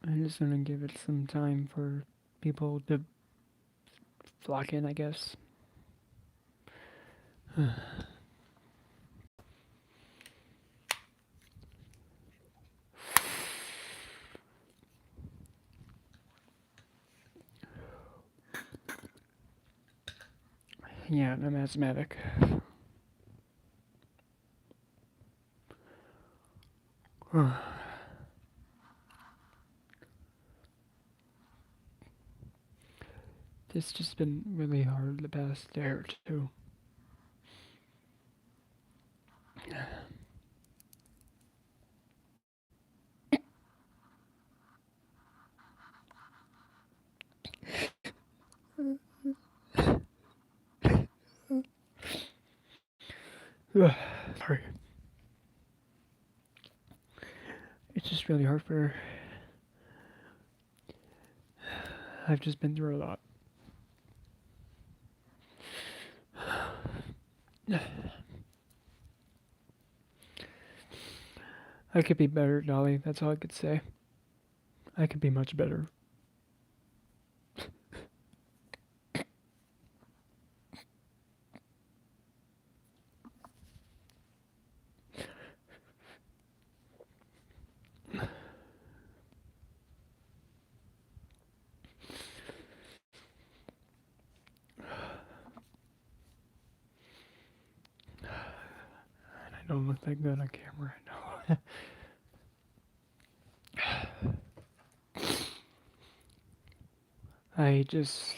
I'm just gonna give it some time for people to flock in, I guess. Yeah, I'm asthmatic. It's just been really hard the past day or two. Sorry. It's just really hard for. I've just been through a lot. I could be better, Dolly. That's all I could say. I could be much better. And I don't look that good on camera, I know. I just.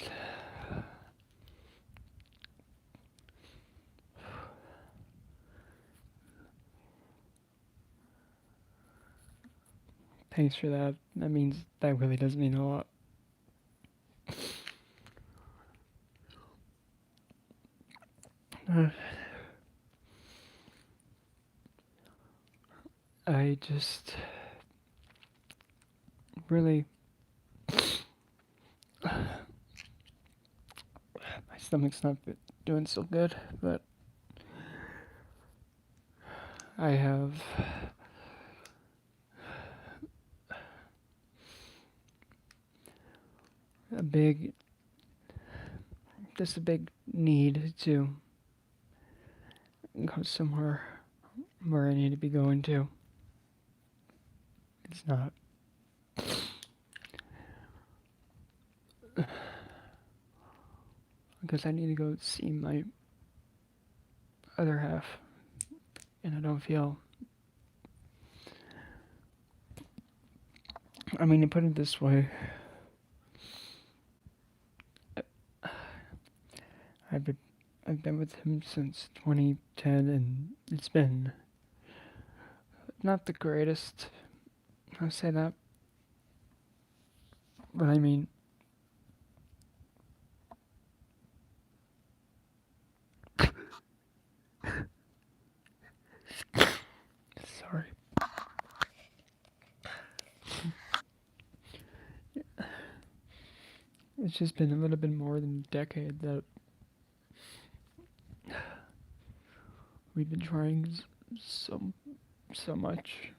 Thanks for that. That really does mean a lot. Uh, I just really. My stomach's not doing so good, but I have a big, just a big need to go somewhere where I need to be going to. It's not. Because I need to go see my other half, and I don't feel. I mean, to put it this way, I've been, I've been with him since 2010, and it's been not the greatest. I'll say that, but I mean, sorry. It's just been a little bit more than a decade that we've been trying so so much,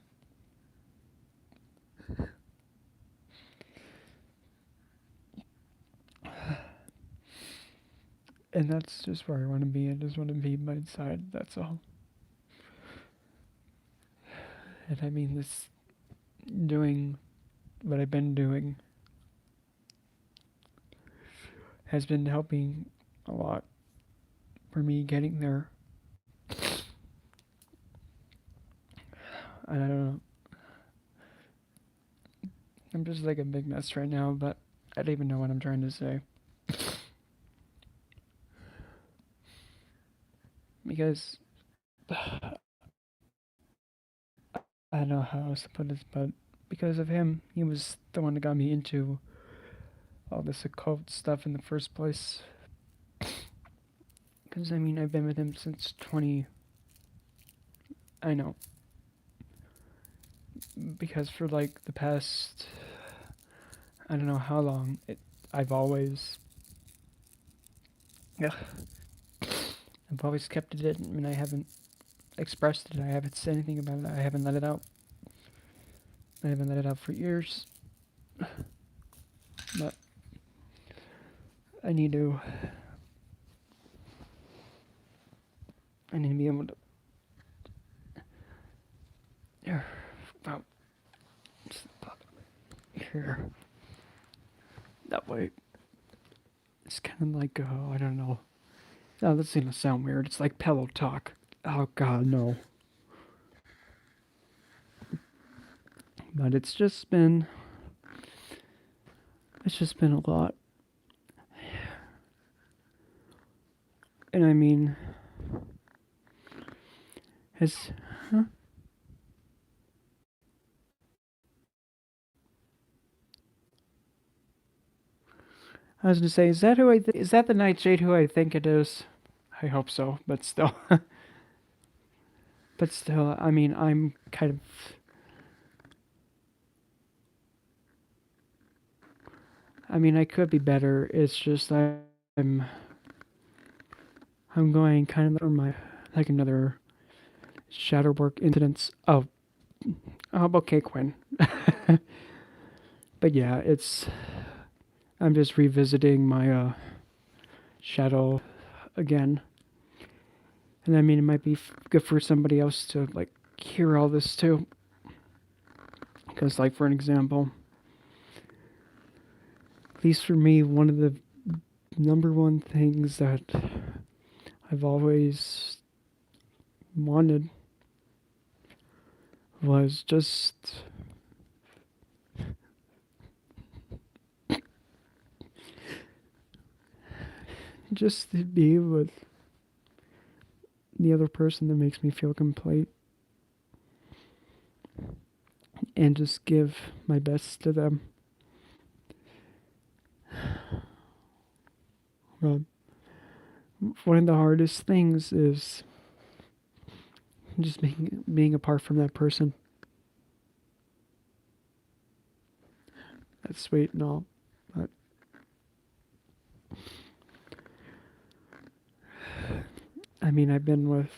and that's just where I want to be. I just want to be by his side. That's all. And I mean, this doing what I've been doing has been helping a lot for me getting there. And I don't know. I'm just like a big mess right now, but I don't even know what I'm trying to say. Because I don't know how else to put this, but because of him, he was the one that got me into all this occult stuff in the first place. Because I mean, I've been with him since 20. I know. Because for like the past, I don't know how long, I've always. Yeah, I've always kept it in, and I haven't expressed it. I haven't said anything about it. I haven't let it out. I haven't let it out for years. But I need to. I need to be able to. Here, about here. That way, it's kind of like I don't know. Oh, that's gonna sound weird. It's like pillow talk. Oh God, no. But it's just been a lot. And I mean, has huh? I was gonna say, is that is that the Nightshade who I think it is? I hope so, but still, but still, I mean, I'm kind of. I mean, I could be better. It's just I'm I'm going kind of on my like another shadow work incidents. Oh, how about K Quinn? But yeah, it's I'm just revisiting my shadow again, and I mean it might be good for somebody else to like hear all this too, because like for an example, at least for me, one of the number one things that I've always wanted was just to be with the other person that makes me feel complete and just give my best to them. Well, one of the hardest things is just being apart from that person. That's sweet and all, but I mean I've been with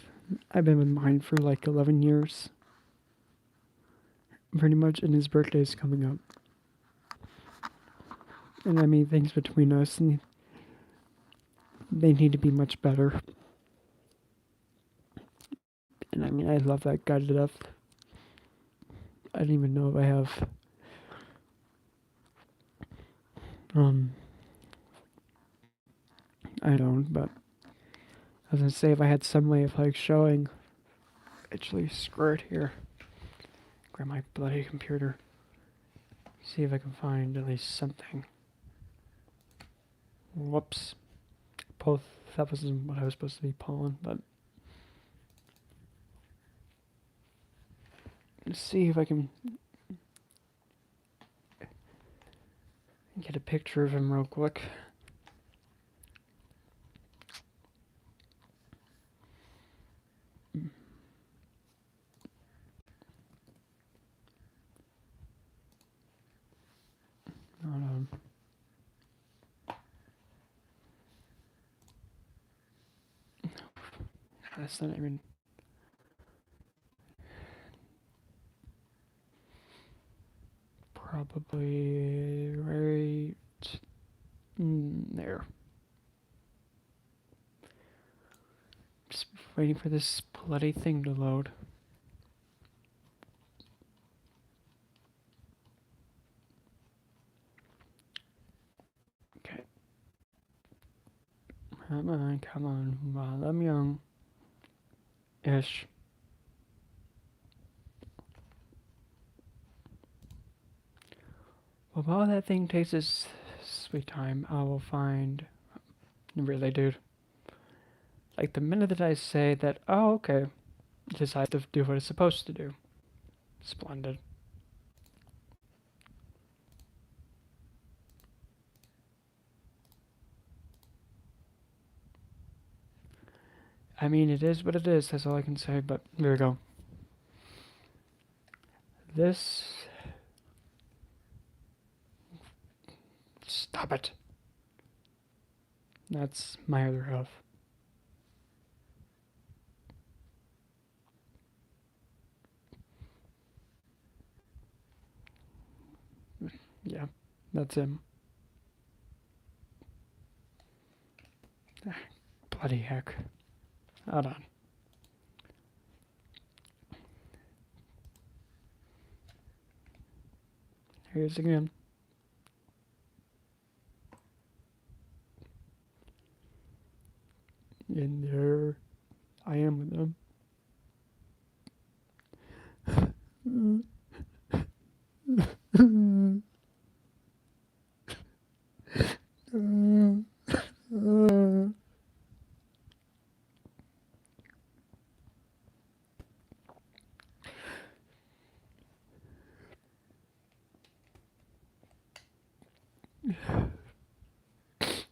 mine for like 11 years, pretty much, and his birthday's coming up. And I mean things between us and they need to be much better. And I mean I love that guy to death. I don't even know if I have um I don't, but I was gonna say if I had some way of like showing actually screw it here. Grab my bloody computer. See if I can find at least something. Whoops. Both that wasn't what I was supposed to be pulling, but let's see if I can get a picture of him real quick. Hold on. That's not even. Probably right there. Just waiting for this bloody thing to load. Okay. Come on, while I'm young. Ish. Well, while that thing takes its sweet time, I will find. Really, dude. Like the minute that I say that, oh, okay, it decides to do what it's supposed to do. Splendid. I mean, it is what it is, that's all I can say, but there we go. This. Stop it. That's my other half. Yeah, that's him. Bloody heck. Hold on. Here he is again. And there I am with them.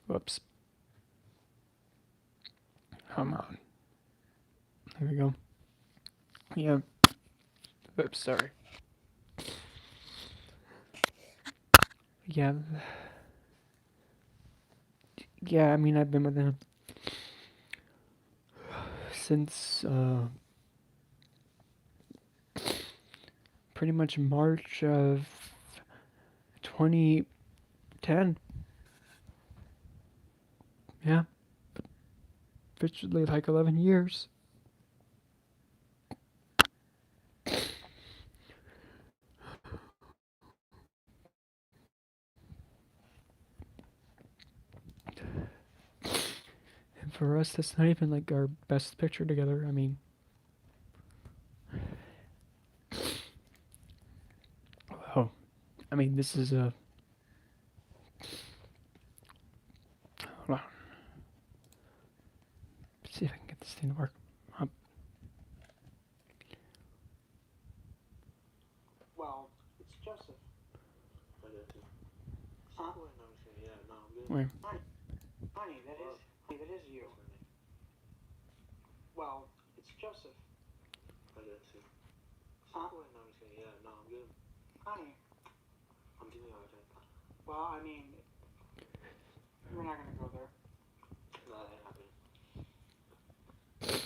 Whoops. Come on. There we go. Yeah. Oops, sorry. Yeah. Yeah, I mean, I've been with him since pretty much March of 2010. Yeah, officially like 11 years. And for us, that's not even like our best picture together. I mean, oh, I mean, this is a. Hold on. Let's see if I can get this thing to work. Well, it's Joseph. Huh? Wait. Honey, that is you. Well, it's Joseph. Huh? Honey. Well, I mean, we're not gonna go there.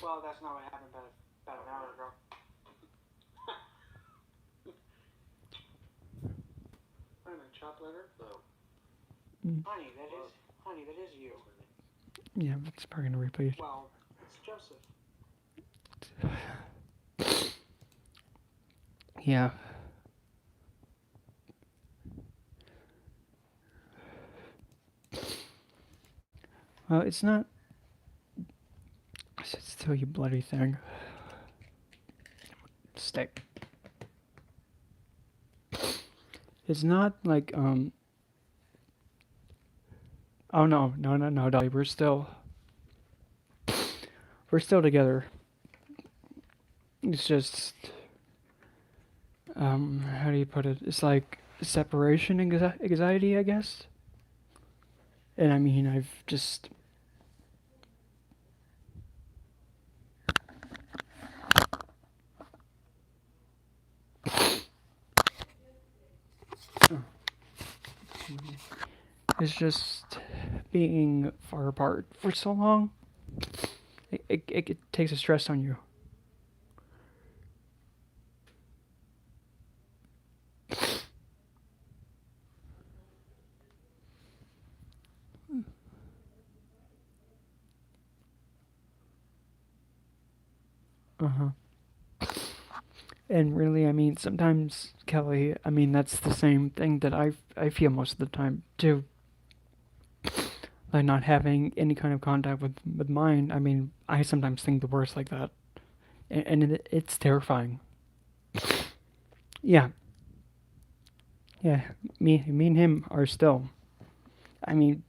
Well, that's not what happened about an hour ago. Wait a minute, chopped liver? No. Honey, that is you. Yeah, that's probably gonna repeat. Well, it's Joseph. Yeah. Well, it's not. Sit still, you bloody thing. Stay. It's not like Oh no, Dolly. We're still together. It's just how do you put it? It's like separation anxiety, I guess. And I mean, I've just it's just being far apart for so long. It takes a stress on you. Uh huh. And really, I mean, sometimes Kelly, I mean, that's the same thing that I feel most of the time too. Like not having any kind of contact with mine. I mean, I sometimes think the worst like that, and it's terrifying. Yeah, yeah. Me and him are still. I mean,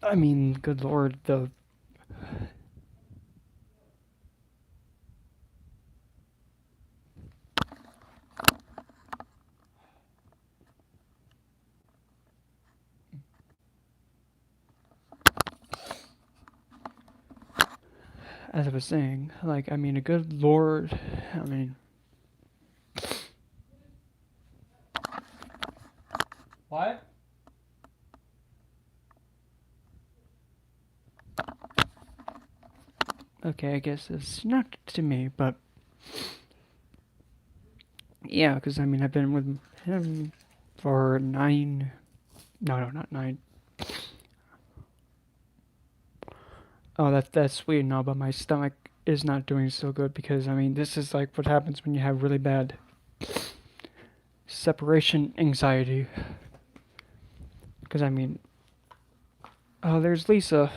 I mean, good lord, the as I was saying, like I mean, a good lord. I mean, what? Okay, I guess it's not to me, but Yeah, because I mean, I've been with him for 9. No, not 9. Oh, that's sweet and all, but my stomach is not doing so good because I mean, this is like what happens when you have really bad separation anxiety. Because I mean, oh, there's Lisa.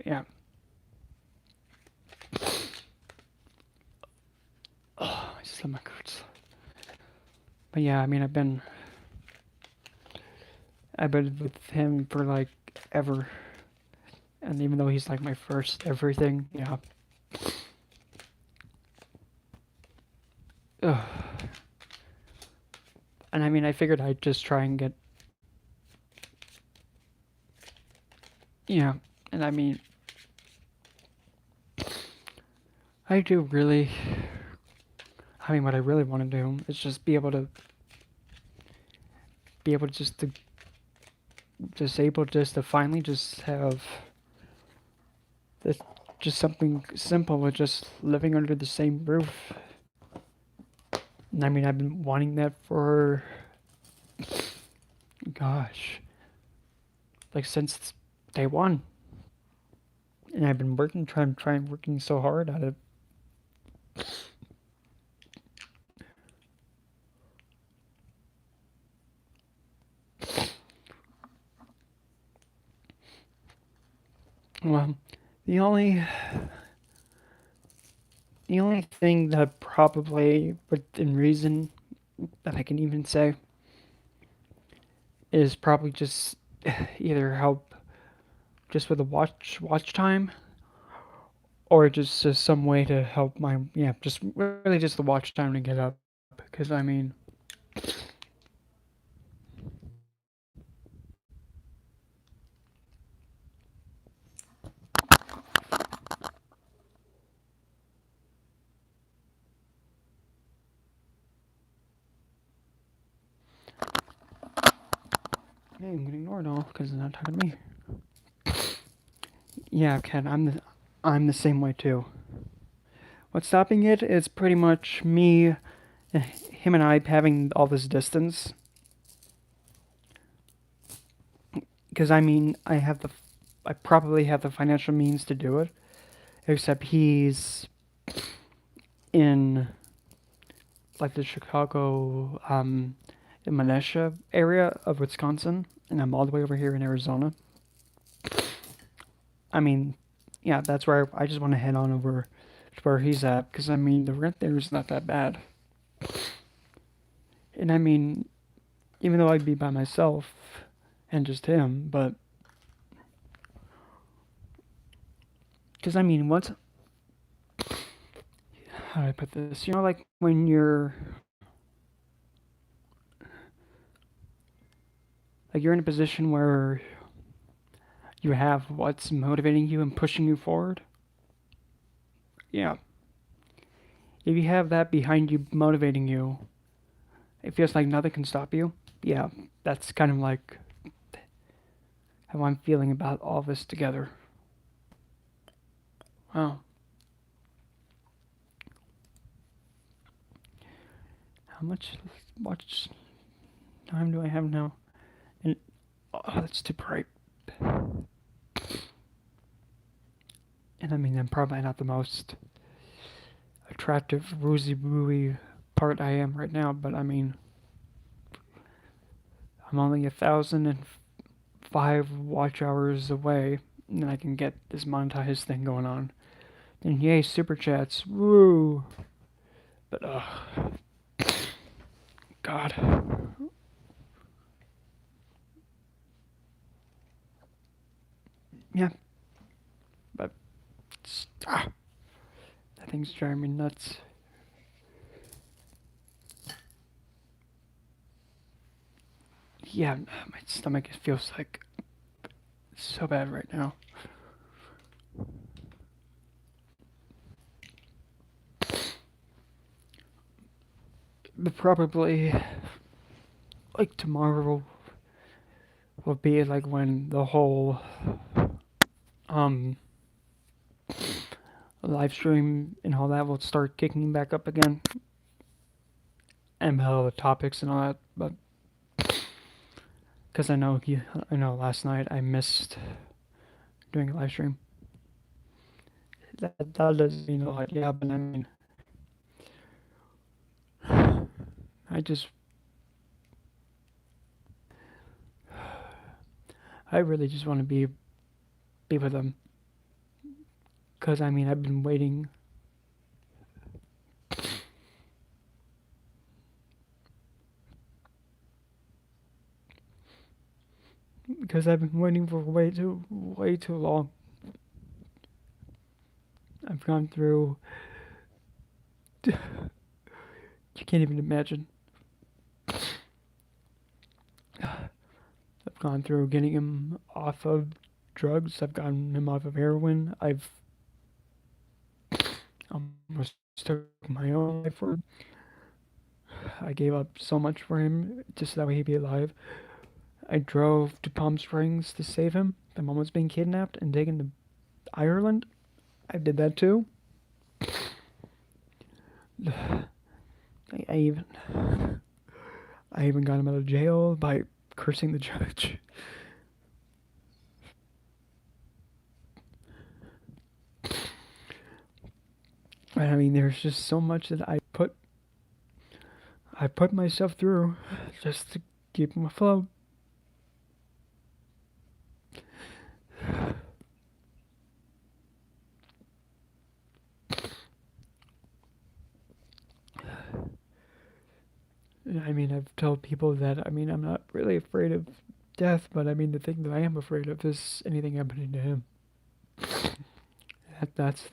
Yeah. Oh, my stomach hurts. But yeah, I mean, I've been with him for like ever, and even though he's like my first everything, yeah. Ugh. And I mean, I figured I'd just try and get, yeah. And I mean, I do really. I mean, what I really want to do is just be able to just to finally just have this, just something simple with just living under the same roof. And I mean, I've been wanting that for, gosh, like since day one. And I've been working so hard at it. Well, the only the only thing that probably within reason that I can even say is probably just either help just with the watch time or just some way to help my, yeah, just really just the watch time to get up because I mean, hey, I'm getting ignored all because they're not talking to me. Yeah, Ken, I'm the same way too. What's stopping it is pretty much me, him and I having all this distance. Because I mean, I probably have the financial means to do it, except he's in like the Chicago, Menasha area of Wisconsin, and I'm all the way over here in Arizona. I mean, yeah, that's where I just want to head on over to where he's at, because I mean, the rent there is not that bad. And I mean, even though I'd be by myself and just him, but because I mean, what's how do I put this? You know, like when you're in a position where you have what's motivating you and pushing you forward. Yeah, if you have that behind you motivating you, it feels like nothing can stop you. Yeah, that's kind of like how I'm feeling about all this together. Wow. How much watch time do I have now? And oh, that's too bright. And I mean, I'm probably not the most attractive, rosy booey part I am right now, but I mean, I'm only 1,005 watch hours away, and then I can get this monetized thing going on. And yay, super chats, woo! But God, yeah, but that thing's driving me nuts. Yeah, my stomach feels like so bad right now. But probably like tomorrow will be like when the whole um, live stream and all that will start kicking back up again, and all the topics and all that. But because I know last night I missed doing a live stream. That doesn't mean a lot, yeah. But I mean, I just I really just want to be with them. Because I mean I've been waiting. Because I've been waiting for way too long. I've gone through. You can't even imagine. I've gone through getting him off of drugs. I've gotten him off of heroin. I've almost took my own life for him. I gave up so much for him just so that way he'd be alive. I drove to Palm Springs to save him. My mom was being kidnapped and taken to Ireland. I did that too. I even got him out of jail by cursing the judge. And I mean, there's just so much that I put myself through just to keep him afloat. I mean, I've told people that, I mean, I'm not really afraid of death, but I mean, the thing that I am afraid of is anything happening to him. That's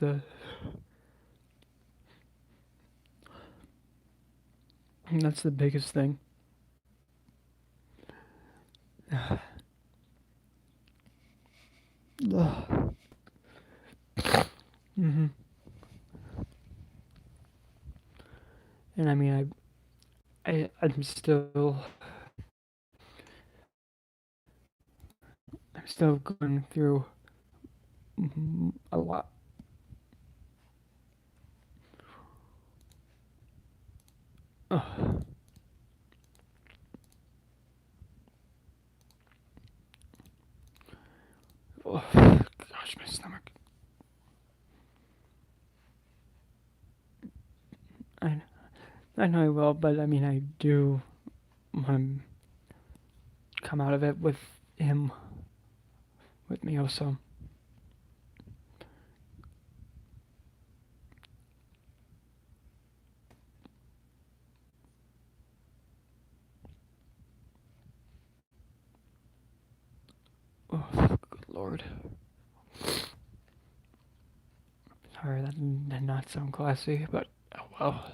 the biggest thing. hmm And I mean, I'm still going through a lot. Oh, gosh, my stomach. I I know I will, but I mean, I do want to come out of it with him with me also. Oh, good lord. Sorry, that did not sound classy, but oh well.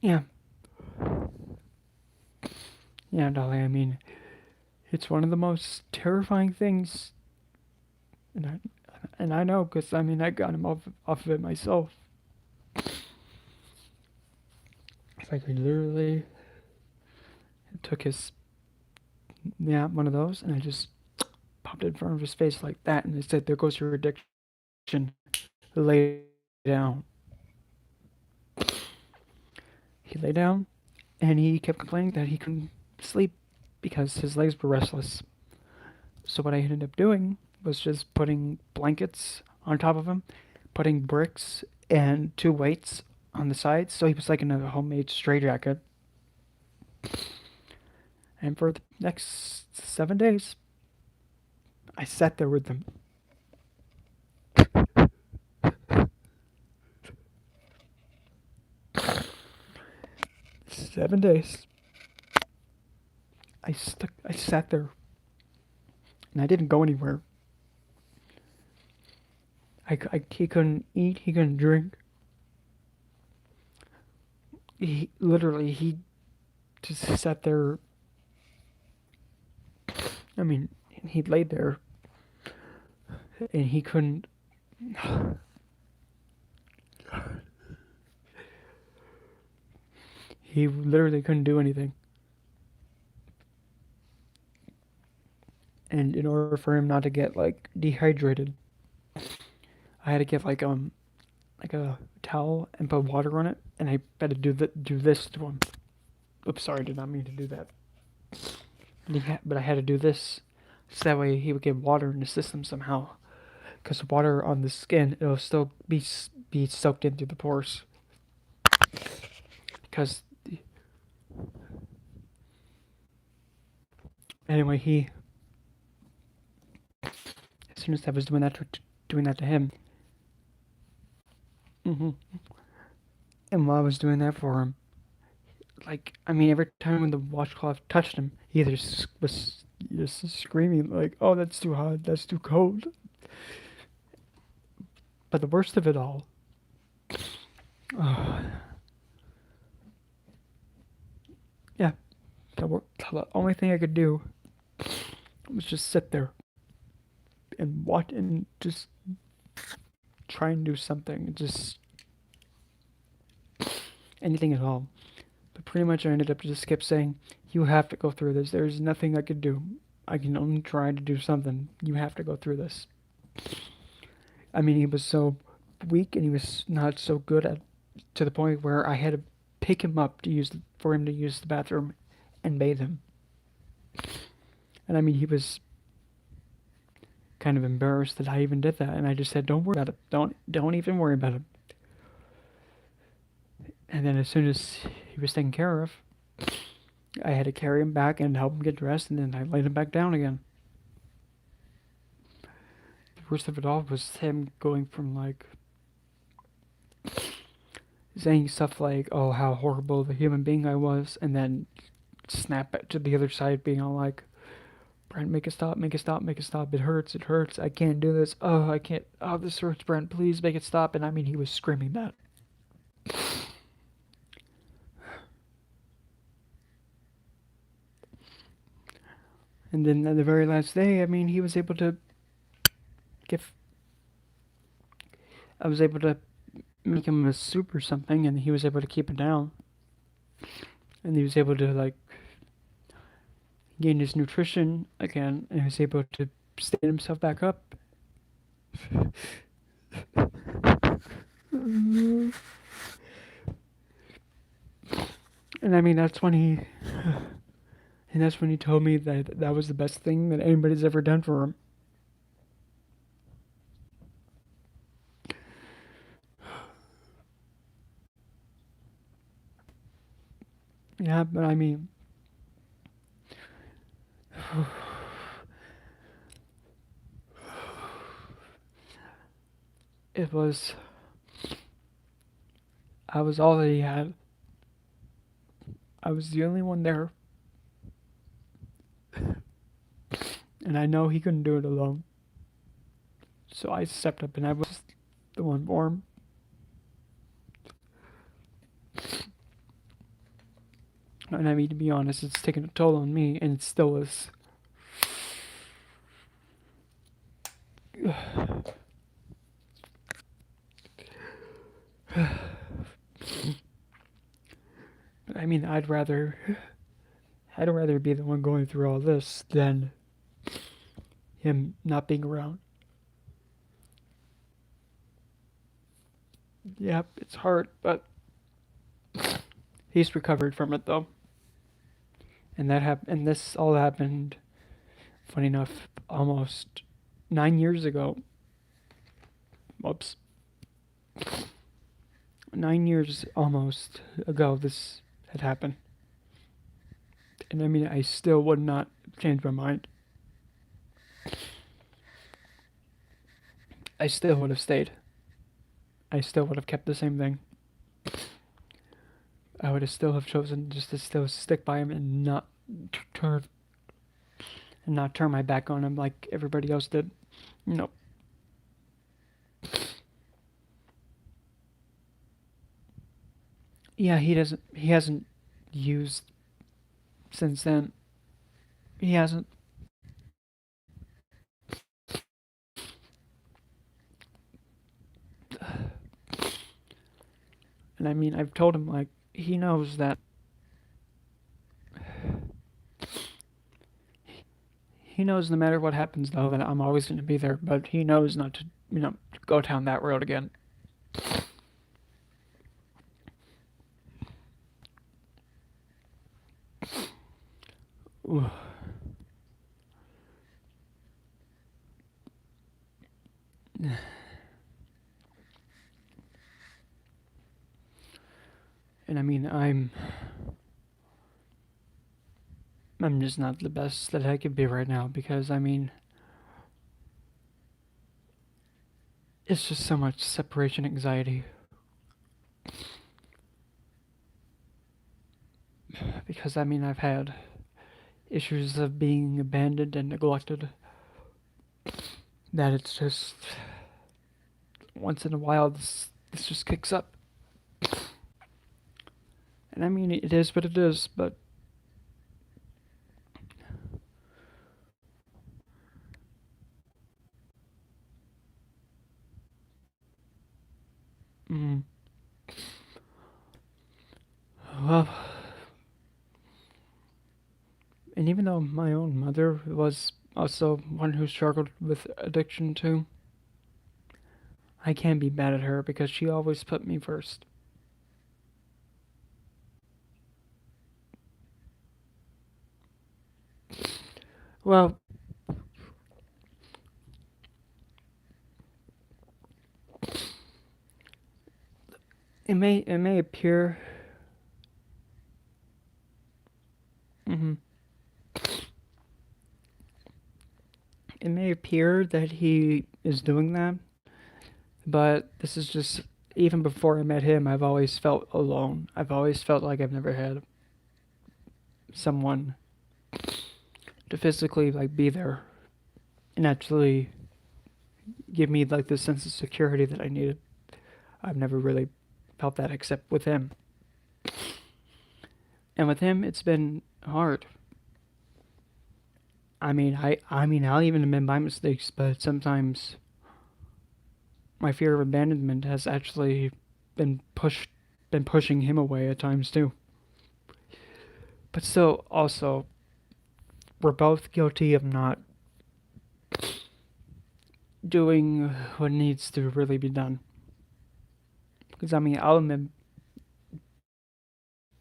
Yeah, yeah, Dolly. I mean, it's one of the most terrifying things, and I know because I mean I got him off of it myself. It's like we literally took his one of those, and I just popped it in front of his face like that, and they said, "There goes your addiction. Lay down." He lay down, and he kept complaining that he couldn't sleep because his legs were restless. So what I ended up doing was just putting blankets on top of him, putting bricks and two weights on the sides, so he was like in a homemade straitjacket. And for the next 7 days, I sat there with them. 7 days. I sat there and I didn't go anywhere. He couldn't eat, he couldn't drink. He just sat there. I mean, he laid there and he couldn't. He literally couldn't do anything. And in order for him not to get like dehydrated, I had to get like a towel and put water on it, and I had to do this to him. Oops, sorry, I did not mean to do that. But I had to do this so that way he would get water in the system somehow. Because the water on the skin, it'll still be soaked in through the pores. Because anyway, as soon as I was doing that to him, hmm and while I was doing that for him, like, I mean, every time when the washcloth touched him, he either was just screaming like, "Oh, that's too hot, that's too cold." But the worst of it all, uh, yeah, the only thing I could do was just sit there and watch and just try and do something, just anything at all. But pretty much I ended up just kept saying, "You have to go through this. There's nothing I could do. I can only try to do something. You have to go through this." I mean, he was so weak and he was not so good at to the point where I had to pick him up for him to use the bathroom and bathe him. And I mean, he was kind of embarrassed that I even did that, and I just said, "Don't worry about it. Don't even worry about it." And then as soon as he was taken care of, I had to carry him back and help him get dressed, and then I laid him back down again. The worst of it all was him going from like saying stuff like, "Oh, how horrible of a human being I was," and then snap back to the other side, being all like, "Brent, make it stop, make it stop, make it stop. It hurts. I can't do this. Oh, I can't. Oh, this hurts, Brent. Please make it stop." And I mean, he was screaming that. And then at the very last day, I mean, he was able to give. I was able to make him a soup or something, and he was able to keep it down. And he was able to like gain his nutrition again, and he was able to stand himself back up. And I mean, that's when he told me that that was the best thing that anybody's ever done for him. Yeah, but I mean, it was, I was all that he had. I was the only one there. And I know he couldn't do it alone. So I stepped up and I was the one for him. And I mean, to be honest, it's taken a toll on me, and it still is. But I mean, I'd rather be the one going through all this than him not being around. Yep, it's hard, but he's recovered from it though. And this all happened, funny enough, almost 9 years ago. Whoops. 9 years almost ago this had happened. And I mean, I still would not change my mind. I still would have stayed. I still would have kept the same thing. I would have still have chosen just to still stick by him and not turn and not turn my back on him like everybody else did. No. Yeah, he hasn't used since then. He hasn't. And I mean, I've told him, like, he knows that. He knows no matter what happens, though, that I'm always going to be there, but he knows not to, go down that road again. Ooh. And I mean, I'm just not the best that I could be right now because I mean, it's just so much separation anxiety. Because I mean, I've had issues of being abandoned and neglected that it's just once in a while this just kicks up. And I mean, it is what it is, but mm, well, and even though my own mother was also one who struggled with addiction too, I can't be mad at her because she always put me first. Well, it may appear. hmm It may appear that he is doing that, but this is just even before I met him. I've always felt alone. I've always felt like I've never had someone to physically like be there and actually give me like the sense of security that I needed. I've never really felt that except with him. And with him, it's been hard. I mean, I'll even admit my mistakes, but sometimes my fear of abandonment has actually been pushing him away at times too. But still, also, we're both guilty of not doing what needs to really be done. Because I mean, I'll admit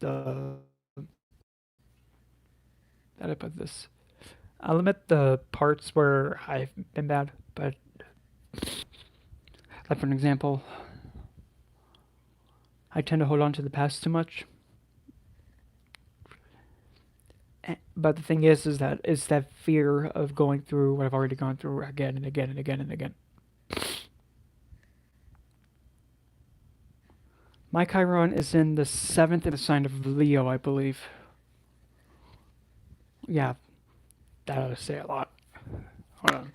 the how do I put this? I'll admit the parts where I've been bad, but like for an example, I tend to hold on to the past too much. But the thing is that it's that fear of going through what I've already gone through again and again and again and again. My Chiron is in the seventh in the sign of Leo, I believe. Yeah, that ought to say a lot. Hold on.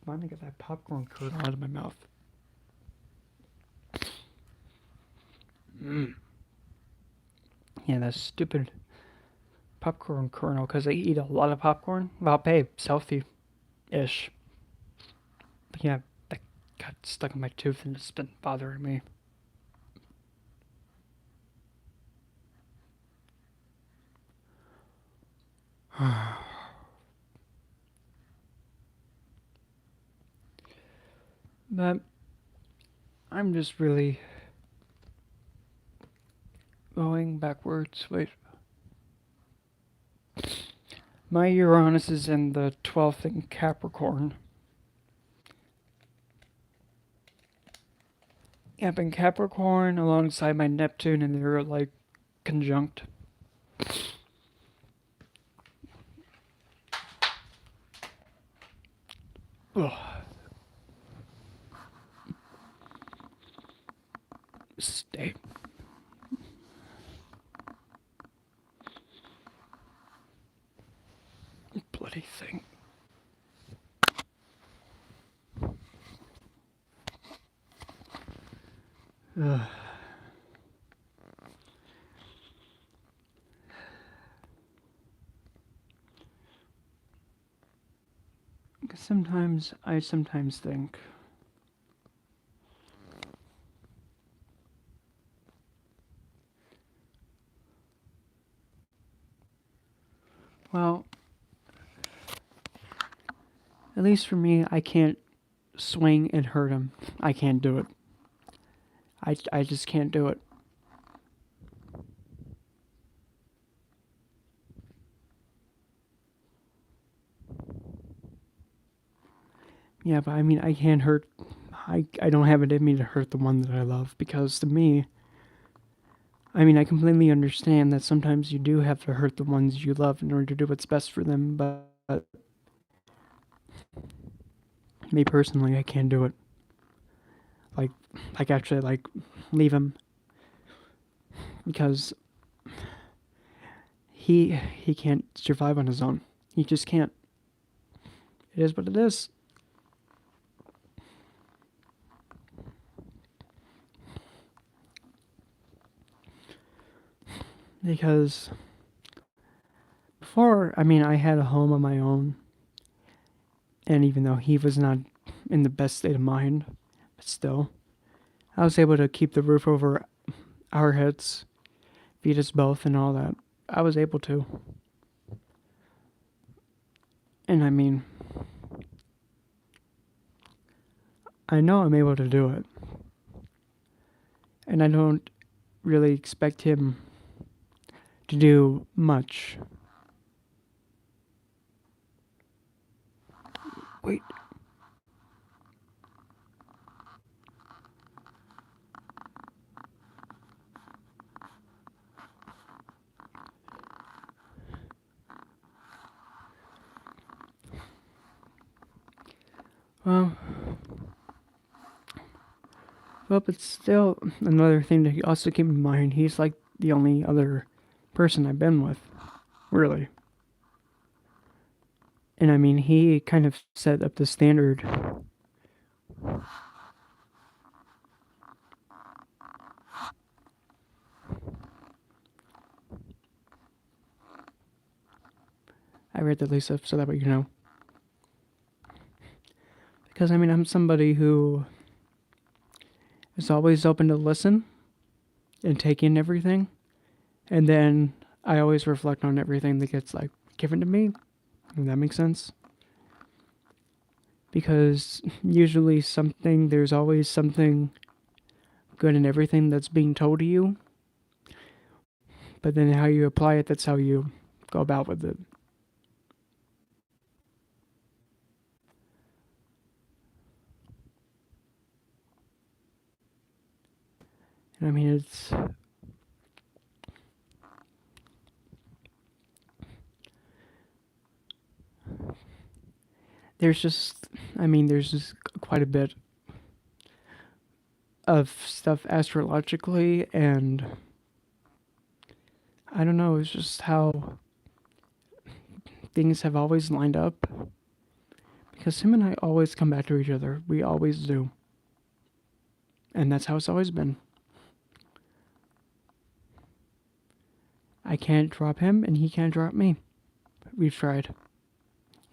Let me get that popcorn kernel out of my mouth. Mm. Yeah, that stupid popcorn kernel, because I eat a lot of popcorn. Well, hey, it's healthy-ish. But yeah, that got stuck in my tooth and it's been bothering me. But I'm just really going backwards. Wait. My Uranus is in the 12th in Capricorn. Yep, in Capricorn alongside my Neptune, and they're like conjunct. Ugh. Stay. bloody thing. Ugh. I sometimes think, well, at least for me, I can't swing and hurt him. I can't do it. I just can't do it. Yeah, but I mean, I can't hurt. I don't have it in me to hurt the one that I love because to me, I mean, I completely understand that sometimes you do have to hurt the ones you love in order to do what's best for them, but me personally, I can't do it. Like, actually, like, leave him because he can't survive on his own. He just can't. It is what it is. Because before, I mean, I had a home of my own, and even though he was not in the best state of mind, but still, I was able to keep the roof over our heads, feed us both, and all that. I was able to. And I mean, I know I'm able to do it. And I don't really expect him to do much. Wait. Well, but still, another thing to also keep in mind, he's like the only other person I've been with, really. And I mean, he kind of set up the standard. I read the Lisa, so that way you know. Because I mean, I'm somebody who is always open to listen and take in everything. And then I always reflect on everything that gets like given to me. If that makes sense. Because usually there's always something good in everything that's being told to you. But then how you apply it, that's how you go about with it. And I mean, there's just quite a bit of stuff astrologically, and I don't know, it's just how things have always lined up. Because him and I always come back to each other. We always do. And that's how it's always been. I can't drop him, and he can't drop me. We've tried.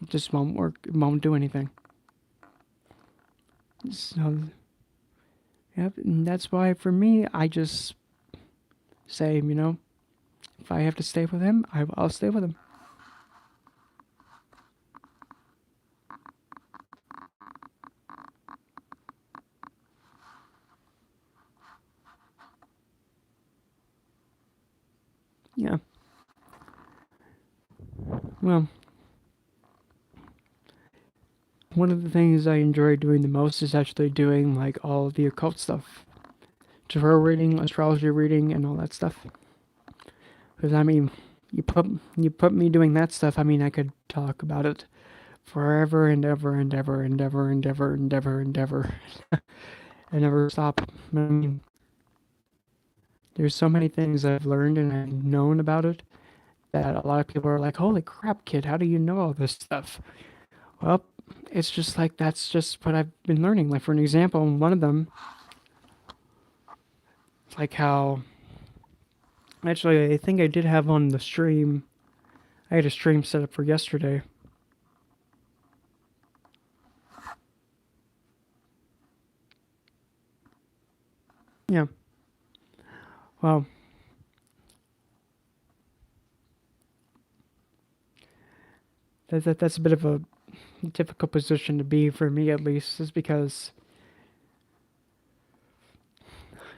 It just won't work. It won't do anything. So, yep, and that's why for me, I just say, if I have to stay with him, I'll stay with him. Yeah. Well, one of the things I enjoy doing the most is actually doing like all the occult stuff. Tarot reading, astrology reading, and all that stuff. Because I mean, you put me doing that stuff, I mean, I could talk about it forever and ever and ever and ever and ever and ever and ever and never stop. I mean, there's so many things I've learned and I've known about it that a lot of people are like, "Holy crap, kid, how do you know all this stuff?" Well, it's just like that's just what I've been learning. Like for an example, one of them, like how actually I think I did have on the stream. I had a stream set up for yesterday. Yeah. Well, that's a bit of a difficult position to be for me at least, is because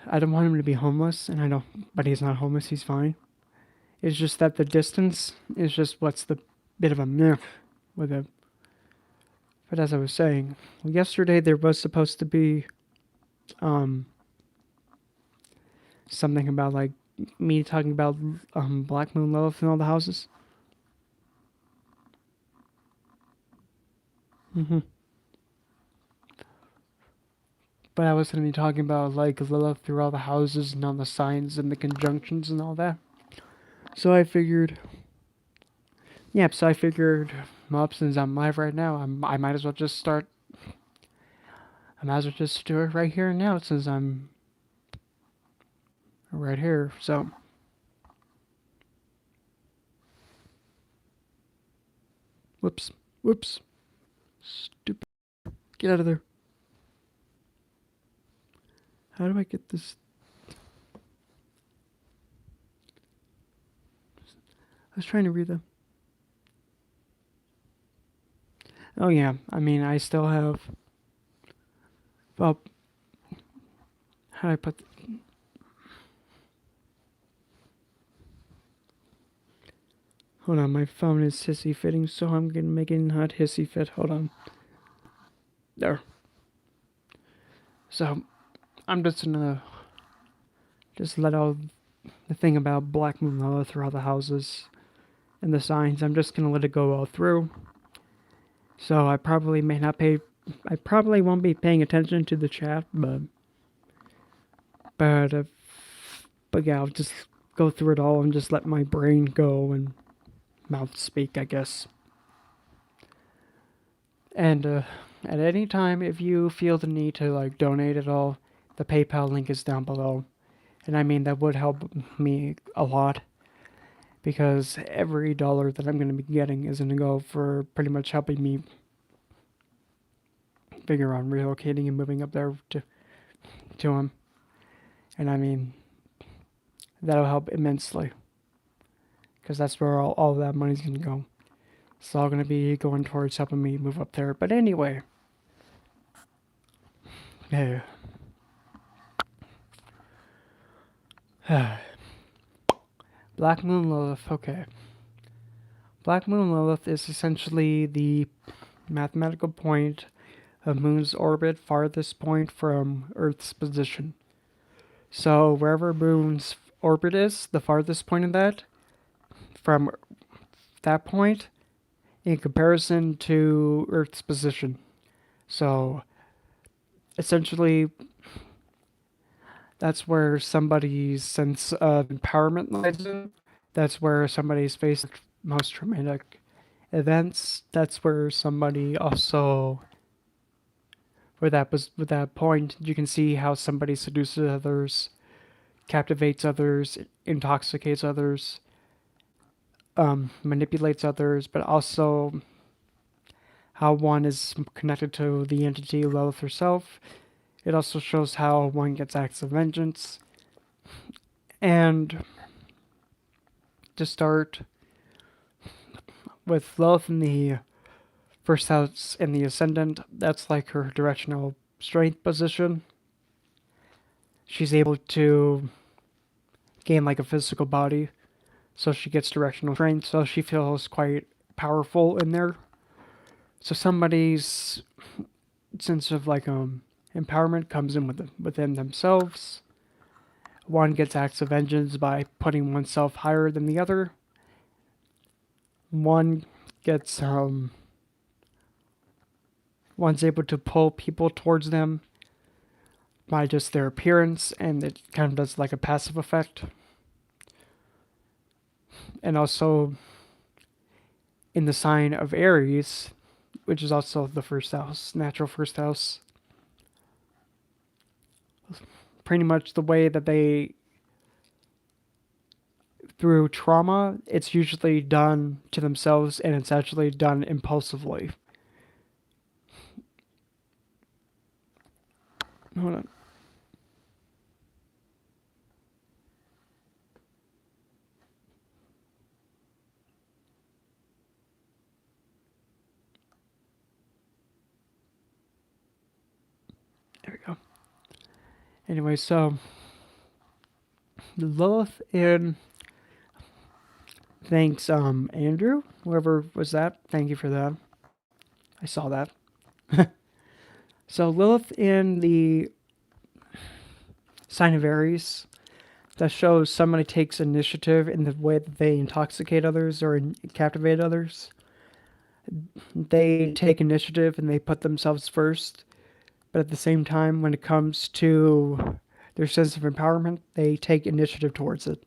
I don't want him to be homeless, and I know, but he's not homeless. He's fine. It's just that the distance is just what's the bit of a meh with it. But as I was saying, yesterday there was supposed to be um something about like me talking about Black Moon Lilith and all the houses. hmm But I was gonna be talking about like Lilith through all the houses and all the signs and the conjunctions and all that. So I figured, yeah. So I figured, well, since I'm live right now, I might as well just start. I might as well just do it right here and now since I'm right here. So, whoops, whoops, stupid. Get out of there. How do I get this? I was trying to read them. Oh yeah, I mean, I still have. Well, how do I put? Hold on, my phone is hissy fitting, so I'm gonna make it not hissy fit. Hold on. There. So I'm just gonna just let all the thing about Black Moon Lilith through all the houses and the signs. I'm just gonna let it go all through. So I probably may not pay. I probably won't be paying attention to the chat, but uh, but yeah, I'll just go through it all and just let my brain go and mouth speak, I guess. And at any time, if you feel the need to like donate at all, the PayPal link is down below. And I mean, that would help me a lot because every dollar that I'm going to be getting is going to go for pretty much helping me figure out relocating and moving up there to him. And I mean, that'll help immensely because that's where all that money's going to go. It's all going to be going towards helping me move up there. But anyway, yeah. Black Moon Lilith, okay. Black Moon Lilith is essentially the mathematical point of Moon's orbit farthest point from Earth's position. So wherever Moon's orbit is, the farthest point of that, from that point, in comparison to Earth's position. So essentially, that's where somebody's sense of empowerment lies in. That's where somebody's faced most traumatic events. That's where somebody also, with that point, you can see how somebody seduces others, captivates others, intoxicates others, manipulates others, but also how one is connected to the entity Lilith herself. It also shows how one gets acts of vengeance. And to start with Lilith in the first house in the Ascendant, that's like her directional strength position. She's able to gain like a physical body, so she gets directional strength, so she feels quite powerful in there. So somebody's sense of like empowerment comes in within themselves. One gets acts of vengeance by putting oneself higher than the other. One gets one's able to pull people towards them by just their appearance, and it kind of does like a passive effect. and also in the sign of Aries, which is also the first house, natural first house. Pretty much the way that they, through trauma, it's usually done to themselves and it's actually done impulsively. Hold on. There we go. Anyway, so Lilith in, thanks, Andrew, whoever was that. Thank you for that. I saw that. So Lilith in the sign of Aries, that shows somebody takes initiative in the way that they intoxicate others or captivate others. They take initiative and they put themselves first, but at the same time, when it comes to their sense of empowerment, they take initiative towards it.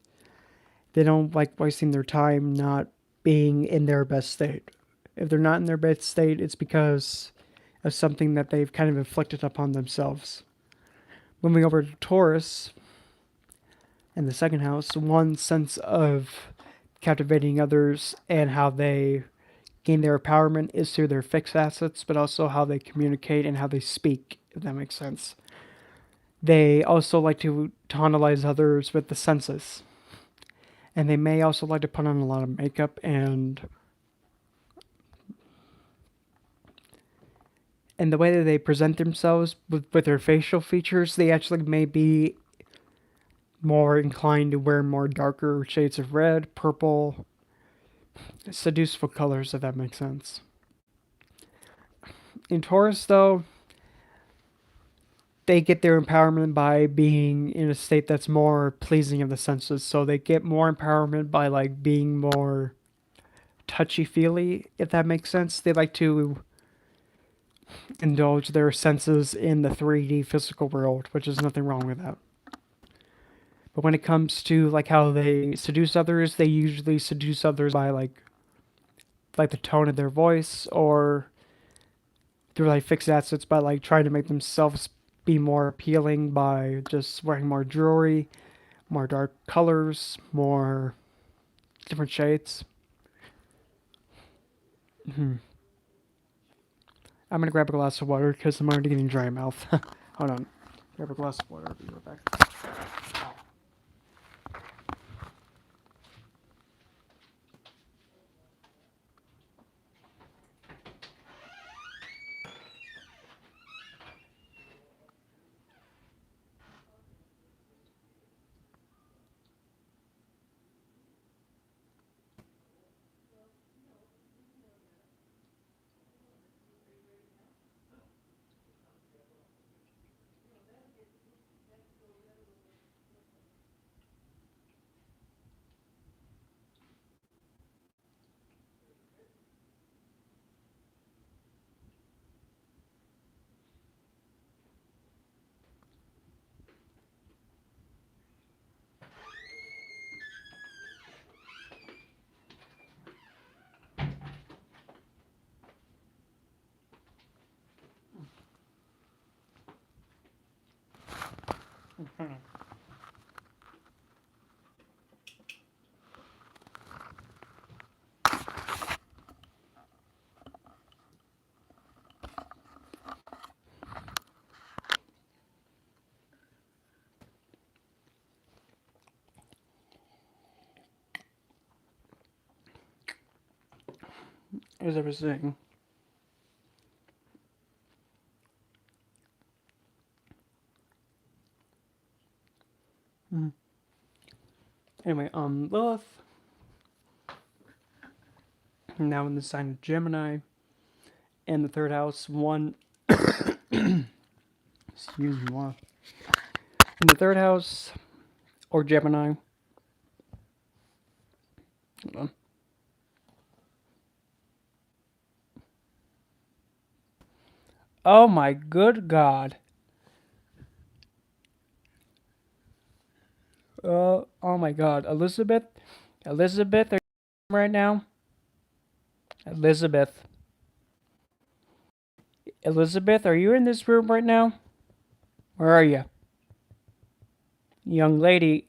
They don't like wasting their time not being in their best state. If they're not in their best state, it's because of something that they've kind of inflicted upon themselves. Moving over to Taurus, in the second house, one sense of captivating others and how they gain their empowerment is through their fixed assets, but also how they communicate and how they speak, if that makes sense. They also like to tantalize others with the senses. And they may also like to put on a lot of makeup and the way that they present themselves with their facial features, they actually may be more inclined to wear more darker shades of red, purple, seduceful colors, if that makes sense. In Taurus, though, they get their empowerment by being in a state that's more pleasing of the senses. So they get more empowerment by like being more touchy-feely, if that makes sense. They like to indulge their senses in the 3D physical world, which is nothing wrong with that. But when it comes to like how they seduce others, they usually seduce others by like the tone of their voice or through like fixed assets by like trying to make themselves be more appealing by just wearing more jewelry, more dark colors, more different shades. I'm gonna grab a glass of water because I'm already getting dry mouth. Hold on. Grab a glass of water. I'll be right back. As I was saying, anyway, Lilith, now in the sign of Gemini, and the third house, one, excuse me, wow. In the third house, or Gemini, hold on. Oh my good God. Oh my God. Elizabeth, Elizabeth, are you right now? Elizabeth. Elizabeth, are you in this room right now? Where are you? Young lady,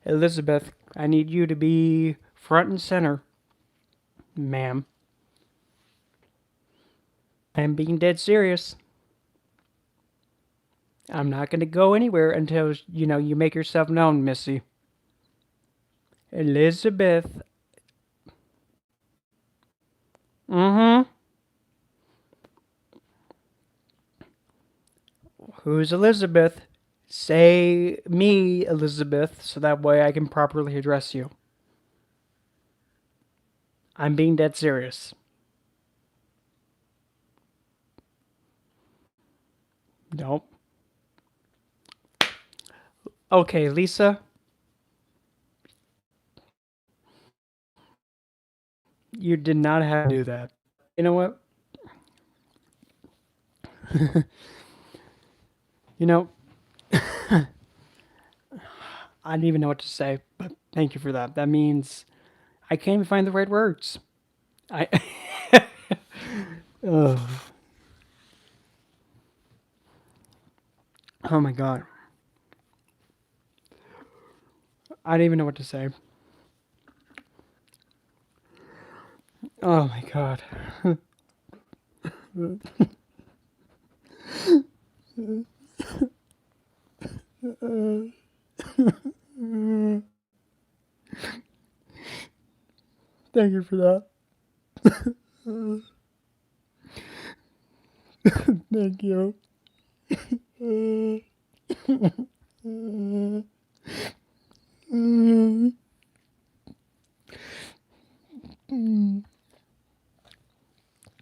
Elizabeth, I need you to be front and center, ma'am. I'm being dead serious. I'm not going to go anywhere until, you make yourself known, Missy. Elizabeth. Mm-hmm. Who's Elizabeth? Say me, Elizabeth, so that way I can properly address you. I'm being dead serious. Nope. Okay, Lisa. You did not have to do that. You know what? You know, I don't even know what to say, but thank you for that. That means I can't even find the right words. I. Ugh. Oh my god. I don't even know what to say. Oh my god. Thank you for that. Thank you.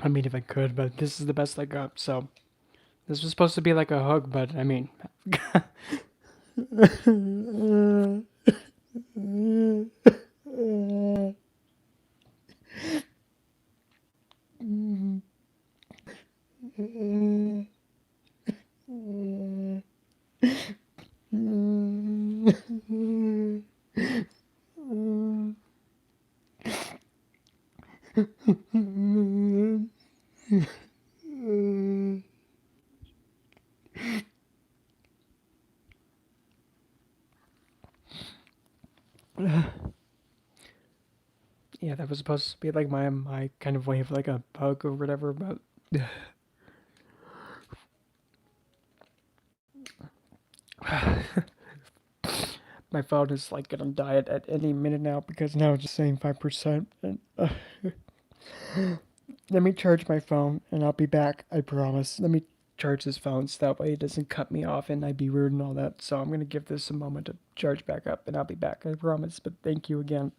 I mean, if I could, but this is the best I got, so. This was supposed to be like a hug, but I mean. Yeah, that was supposed to be like my kind of way of like a hug or whatever, but my phone is like gonna die at any minute now because now it's just saying 5%. And, let me charge my phone and I'll be back. I promise. Let me charge this phone so that way it doesn't cut me off and I'd be rude and all that. So I'm gonna give this a moment to charge back up and I'll be back. I promise. But thank you again.